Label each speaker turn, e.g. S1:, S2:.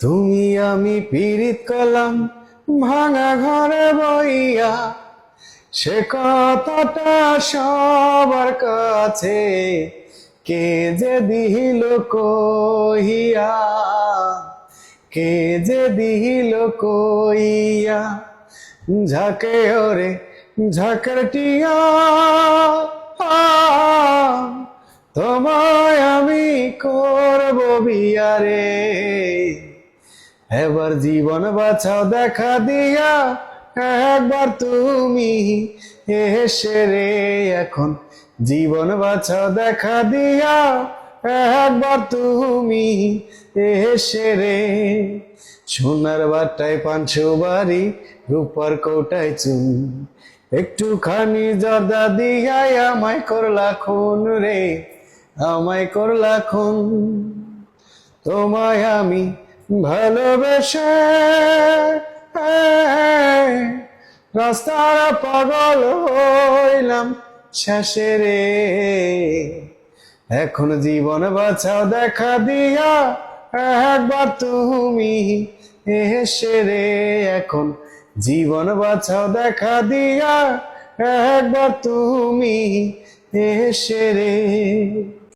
S1: তুমি আমি পীড়িত কলাম ভাঙা ঘরে বইয়া, সে কথাটা সবার কাছে কে যে দিল কহিয়া, কে যে দিল কইয়া। ঝাঁকে ওরে ঝাঁকের টিয়া, তোমায় আমি করব বিয়ারে। এবার জীবন বাঁচাও দেখা দিয়া, একবার তুমি এসে রে। এখন জীবন বাঁচাও দেখা দিয়া, একবার তুমি এসে রে। সোনার বাটায় পাঁচশো বাড়ি, রূপার কৌটায় চুন, একটুখানি জর্দা দিয়াই আমায় করলা খুন রে, আমায় করলা খুন। তোমায় আমি ভালোবেসে রাস্তার পাগল হইলাম শেষে রে। এখন জীবন বাঁচাও দেখা দিয়া, একবার তুমি এসে রে। এখন জীবন বাঁচাও দেখা দিয়া, একবার তুমি এসে রে।